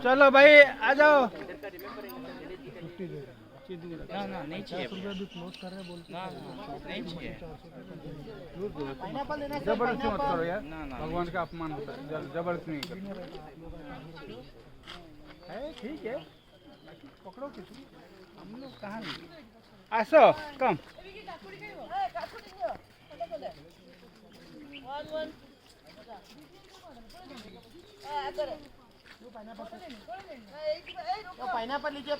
चलो भाई आ जाओ। ना ना नहीं चाहिए नहीं चाहिए। जबरदस्ती मत करो यार, भगवान का अपमान होता है, जबरदस्ती नहीं करो। है ठीक है, बाकी पकड़ो किसी, हम लोग कहाँ नहीं। आसो कम पाइनएप्पल लीजिए।